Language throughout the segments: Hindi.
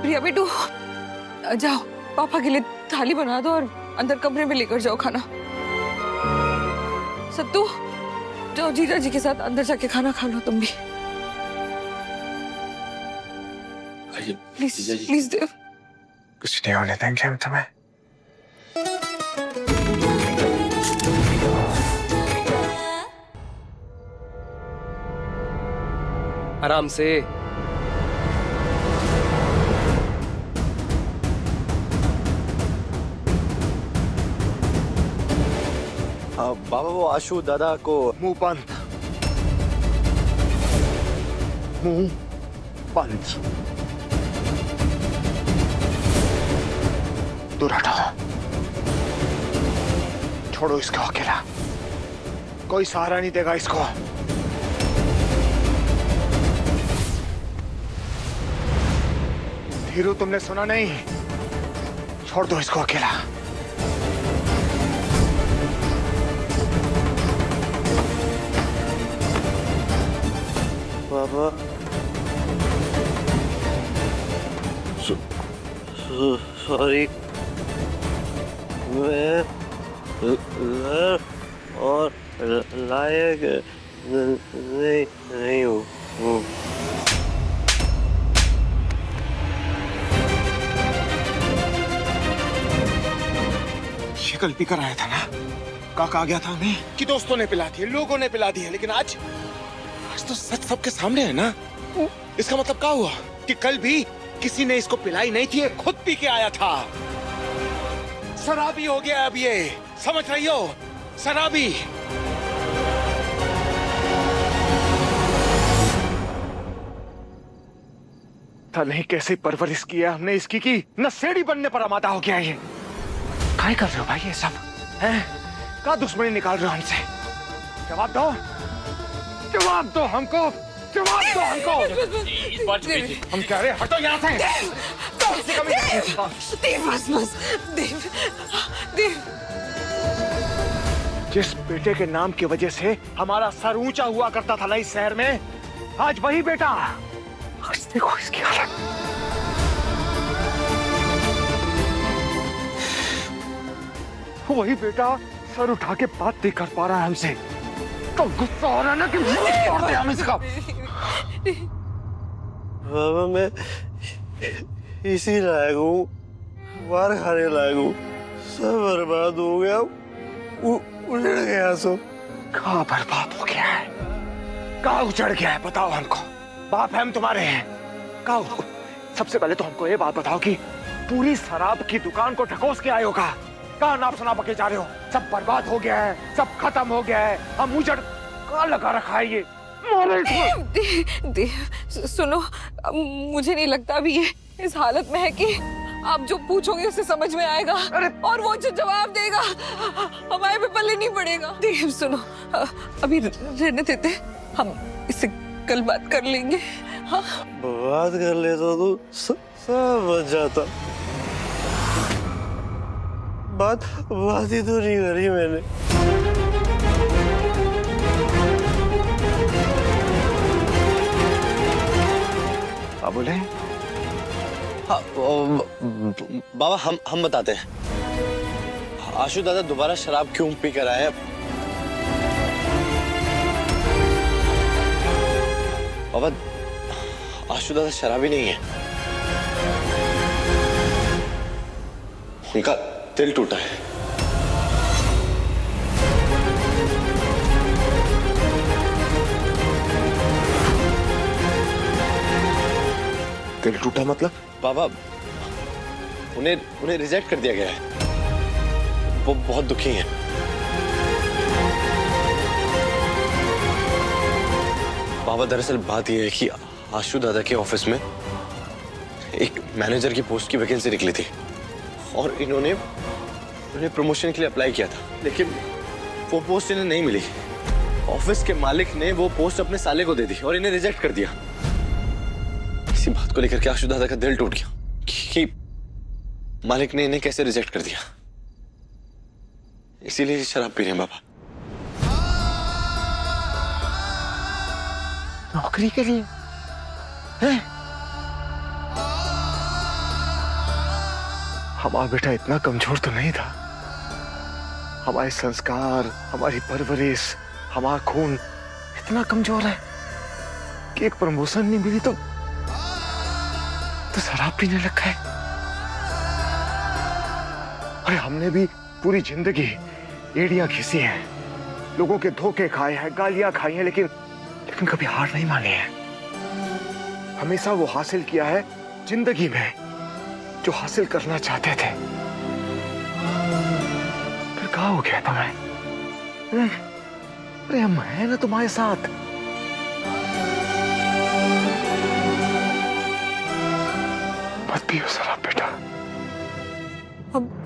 प्रिया बेटू, जाओ पापा के लिए थाली बना दो और अंदर कमरे में लेकर जाओ खाना। सत्तू, जाओ जीजा जी के साथ अंदर जाके खाना खा लो तुम भी। प्लीज प्लीज देव। कुछ नहीं होने देंगे हम तुम्हें। आराम से। बाबा वो आशु दादा को मुंह बंद, मुंह बंद। दूर हटाओ, छोड़ो इसको अकेला, कोई सहारा नहीं देगा इसको। धीरू, तुमने सुना नहीं? छोड़ दो इसको अकेला। बाबा सॉरी, मैं और लायक नहीं हूँ। शिकल पीकर आया था ना, काका आ गया था हमें कि दोस्तों ने पिला दी, लोगों ने पिला दी है, लेकिन आज तो सच सबके सामने है ना। इसका मतलब क्या हुआ कि कल भी किसी ने इसको पिलाई नहीं थी, ये खुद पी के आया था। शराबी हो गया अब ये, समझ रही हो? शराबी। पता नहीं कैसे परवरिश की है हमने इसकी कि नशेड़ी बनने पर आमादा हो गया ये। काय कर रहे हो भाई ये सब? हैं? क्या दुश्मनी निकाल रहे हो हमसे? जवाब दो, जवाब दो हमको, जवाब दो हमको। हम कह रहे हटो यहाँ से। देव बस बस, देव देव। जिस बेटे के नाम की वजह से हमारा सर ऊंचा हुआ करता था ना इस शहर में, आज वही बेटा, आज देखो इसकी हालत। वही बेटा सर उठा के बात नहीं कर पा रहा है हमसे, तो गुस्सा हो रहा है ना कि छोड़ दे हम इसका। बाबा मैं इसी लायक हूँ, मार खाने लायक हूँ, सब बर्बाद हो गया, उजड़ गया सब। कहाँ बर्बाद हो गया है, कहाँ उजड़ गया है, बताओ हमको। बाप है हम तुम्हारे हैं, कहाँ? सबसे पहले तो हमको ये बात बताओ कि पूरी शराब की दुकान को ढकोस के आए हो का? कहाँ नाप सुना बके जा रहे हो? सब बर्बाद हो गया है, सब खत्म हो गया है, हम उजड़ कहाँ लगा रखा है ये? देव सुनो, मुझे नहीं लगता अभी ये इस हालत में है कि आप जो पूछोगे उसे समझ में आएगा, और वो जो जवाब देगा हमारे पे पल्ले नहीं पड़ेगा। देव सुनो, अभी रहने देते, हम इससे कल बात कर लेंगे। हाँ बात कर लेता तो सब बच जाता। बात ही तो नहीं करी मैंने। क्या बोले? हाँ बाबा हम बताते हैं। आशु दादा दोबारा शराब क्यों पी कर आए? बाबा आशु दादा शराबी नहीं है, उनका दिल टूटा है। दिल टूटा मतलब? बाबा उन्हें रिजेक्ट कर दिया गया है, वो बहुत दुखी हैं। बाबा दरअसल बात यह है कि आशु दादा के ऑफिस में एक मैनेजर की पोस्ट की वैकेंसी निकली थी और इन्होंने प्रमोशन के लिए अप्लाई किया था, लेकिन वो पोस्ट इन्हें नहीं मिली। ऑफिस के मालिक ने वो पोस्ट अपने साले को दे दी और इन्हें रिजेक्ट कर दिया। इसी बात को लेकर के आशु दादा का दिल टूट गया कि मालिक ने इन्हें कैसे रिजेक्ट कर दिया, इसीलिए शराब पी रहे हैं बाबा। नौकरी के लिए हैं? हमारा बेटा इतना कमजोर तो नहीं था। हमारे संस्कार, हमारी परवरिश, हमारा खून इतना कमजोर है कि एक प्रमोशन नहीं मिली तो शराब पीने लगा है। अरे हमने भी पूरी जिंदगी एड़ियां घिसी हैं, लोगों के धोखे खाए हैं, गालियां खाई हैं, लेकिन कभी हार नहीं मानी है। हमेशा वो हासिल किया है जिंदगी में जो हासिल करना चाहते थे। फिर कहाँ हो गया तुम्हें? अरे हम हैं ना तुम्हारे साथ। मत पियो शराब बेटा।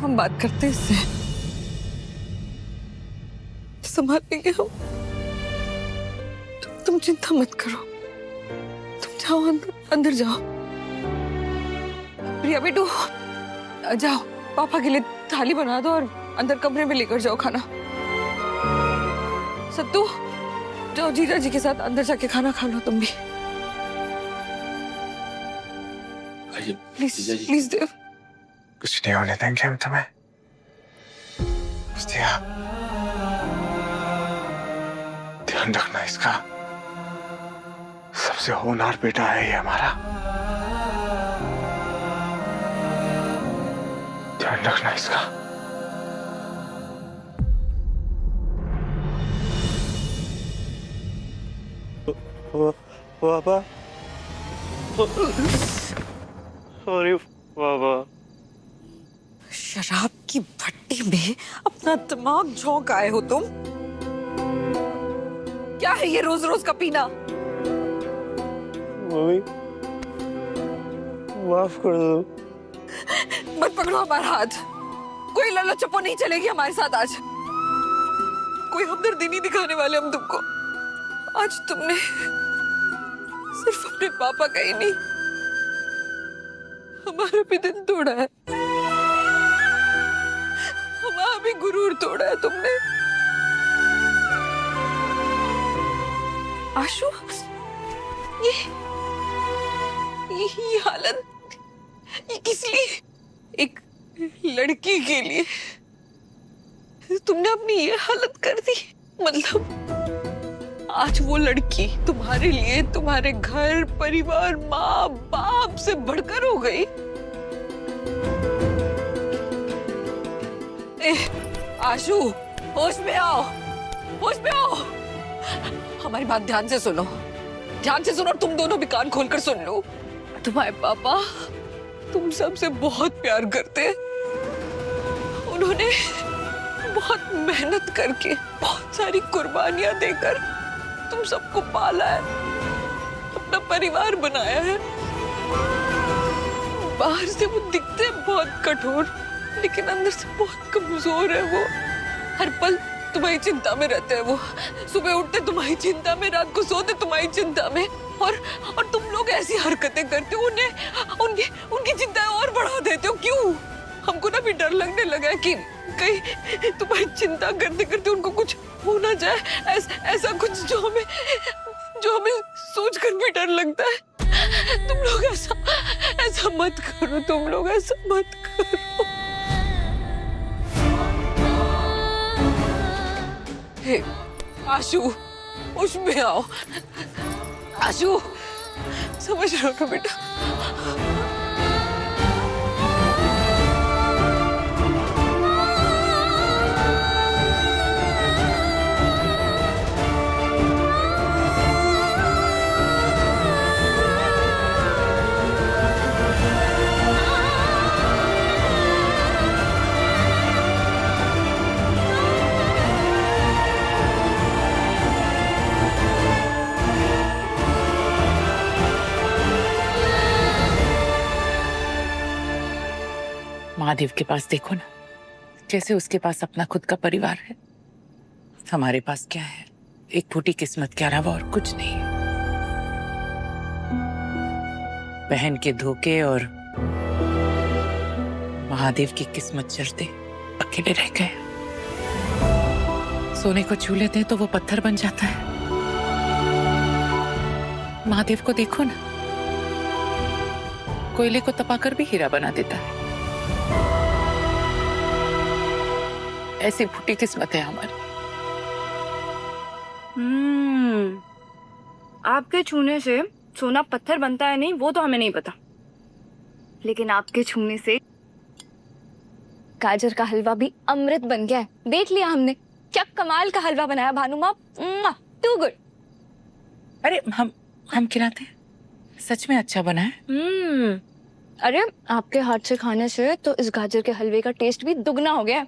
हम बात करते हैं इससे, संभाल लेंगे हम। तुम चिंता मत करो, तुम जाओ अंदर जाओ। प्रिया बेटू जाओ, पापा के लिए थाली बना दो और अंदर कमरे में लेकर जाओ खाना। सत्तू जाओ जीजा जी के साथ अंदर जाके खाना खा लो तुम भी। प्लीज प्लीज देव। कुछ नहीं होने देंगे हम तुम्हें। ध्यान रखना इसका। सबसे होनहार बेटा है ये हमारा। ध्यान रखना इसका। पापा, सॉरी पापा। शराब की भट्टी में अपना दिमाग झोंक आए हो तुम। क्या है ये रोज रोज का पीना? मम्मी माफ कर दो। मत पकड़ो हमारा हाथ। कोई लल्ला चप्पो नहीं चलेगी हमारे साथ आज। कोई हमदर्दी नहीं दिखाने वाले हम तुमको। आज तुमने सिर्फ अपने पापा का ही नहीं, हमारा भी दिल तोड़ा है, हमारा भी गुरूर तोड़ा है तुमने। आशु, ये हालत ये किस लिए? एक लड़की के लिए तुमने अपनी ये हालत कर दी। मतलब आज वो लड़की तुम्हारे लिए तुम्हारे घर परिवार माँ बाप से बढ़कर हो गई। आशु, होश में आओ, होश में आओ। हमारी बात ध्यान से सुनो, ध्यान से सुनो। तुम दोनों भी कान खोलकर सुन लो। तुम्हारे पापा तुम सबसे बहुत प्यार करते। उन्होंने बहुत मेहनत करके, बहुत सारी कुर्बानियां देकर तुम सबको पाला है, अपना परिवार बनाया है। बाहर से वो दिखते हैं बहुत कठोर, लेकिन अंदर से बहुत कमजोर है वो। हर पल तुम्हारी चिंता में रहते हैं वो। सुबह उठते तुम्हारी चिंता में, रात को सोते तुम्हारी चिंता में। और तुम लोग ऐसी हरकतें करते हो, उन्हें उनकी चिंताएं और बढ़ा देते हो। क्यों? हमको ना भी डर लगने लगा है कि कहीं तुम्हारी चिंता करते करते उनको कुछ हो ना जाए। ऐसा कुछ जो हमें सोचकर भी डर लगता है। तुम लोग ऐसा मत करो, तुम लोग ऐसा मत करो। हे आशु, होश में आओ। आशु, समझ रहे हो ना बेटा? महादेव के पास देखो ना, कैसे उसके पास अपना खुद का परिवार है। हमारे पास क्या है? एक फूटी किस्मत के अलावा और कुछ नहीं है। बहन के धोखे और महादेव की किस्मत चलते अकेले रह गए। सोने को छू लेते हैं तो वो पत्थर बन जाता है। महादेव को देखो ना, कोयले को तपाकर भी हीरा बना देता है। ऐसी फूटी किस्मत है हमारी। आपके छूने से सोना पत्थर बनता है नहीं वो तो हमें नहीं पता, लेकिन आपके छूने से गाजर का हलवा भी अमृत बन गया है। देख लिया हमने, क्या कमाल का हलवा बनाया भानु माँ, टू गुड। अरे हम खिलाते हैं, सच में अच्छा बना है। अरे आपके हाथ से खाने से तो इस गाजर के हलवे का टेस्ट भी दुगना हो गया है।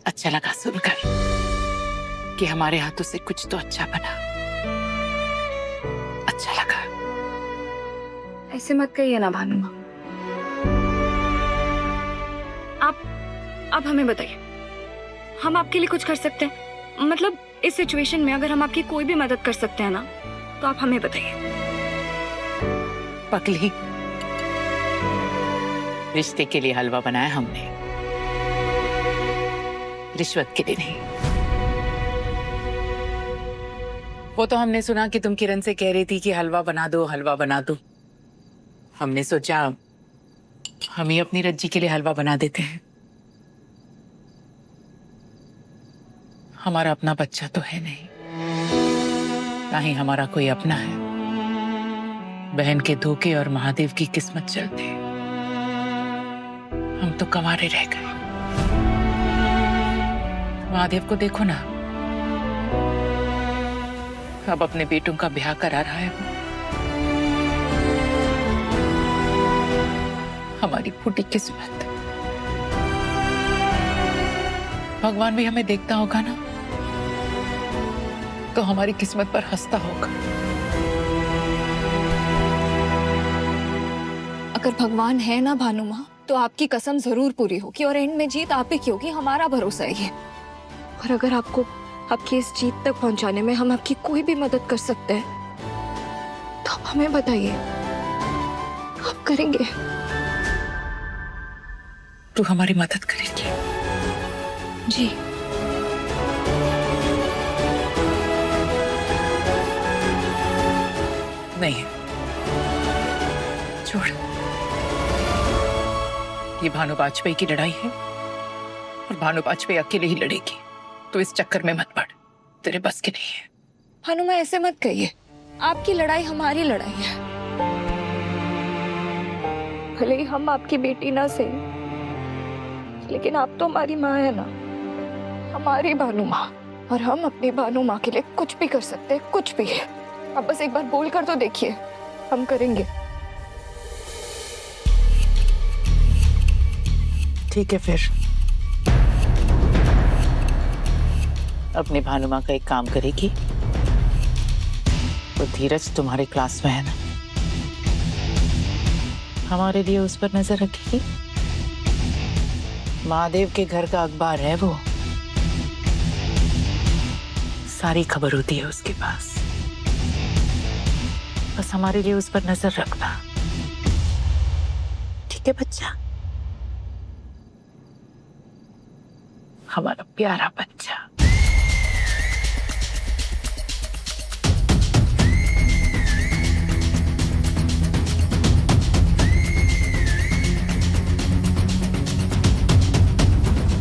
अच्छा लगा सुनकर कि हमारे हाथों से कुछ तो अच्छा बना, अच्छा लगा। ऐसे मत कहिए ना भानु माँ। आप हमें बताइए, हम आपके लिए कुछ कर सकते हैं? मतलब इस सिचुएशन में अगर हम आपकी कोई भी मदद कर सकते हैं ना, तो आप हमें बताइए। पगली, रिश्ते के लिए हलवा बनाया हमने, रिश्वत के लिए नहीं। वो तो हमने सुना कि तुम किरण से कह रही थी कि हलवा बना दो, हलवा बना दो। हमने सोचा हम ही अपनी रज्जी के लिए हलवा बना देते हैं। हमारा अपना बच्चा तो है नहीं, ना ही हमारा कोई अपना है। बहन के धोखे और महादेव की किस्मत चलते हम तो कंवारे रह गए। महादेव को देखो ना, अब अपने बेटों का ब्याह करा रहा है वो। हमारी फूटी किस्मत। भगवान भी हमें देखता होगा ना, तो हमारी किस्मत पर हंसता होगा। अगर भगवान है ना भानु माँ, तो आपकी कसम जरूर पूरी होगी और एंड में जीत आप ही की होगी, हमारा भरोसा है ये। और अगर आपको आपकी इस जीत तक पहुंचाने में हम आपकी कोई भी मदद कर सकते हैं, तो आप हमें बताइए, आप करेंगे? तू हमारी मदद करेगी? जी। नहीं, छोड़। ये भानु वाजपेयी की लड़ाई है और भानु वाजपेयी अकेले ही लड़ेगी, तो इस चक्कर में मत पड़, तेरे बस की नहीं है। भानु माँ ऐसे मत कहिए, आपकी लड़ाई हमारी लड़ाई है। भले ही हम आपकी बेटी ना सही, लेकिन आप तो हमारी माँ है ना, हमारी भानु माँ। और हम अपनी भानु माँ के लिए कुछ भी कर सकते हैं, कुछ भी। आप बस एक बार बोल कर तो देखिए, हम करेंगे। ठीक है फिर, अपनी भानु माँ का एक काम करेगी। वो धीरज तुम्हारे क्लास में है ना, हमारे लिए उस पर नजर रखेगी। महादेव के घर का अखबार है वो, सारी खबर होती है उसके पास। बस हमारे लिए उस पर नजर रखना, ठीक है बच्चा? हमारा प्यारा बच्चा।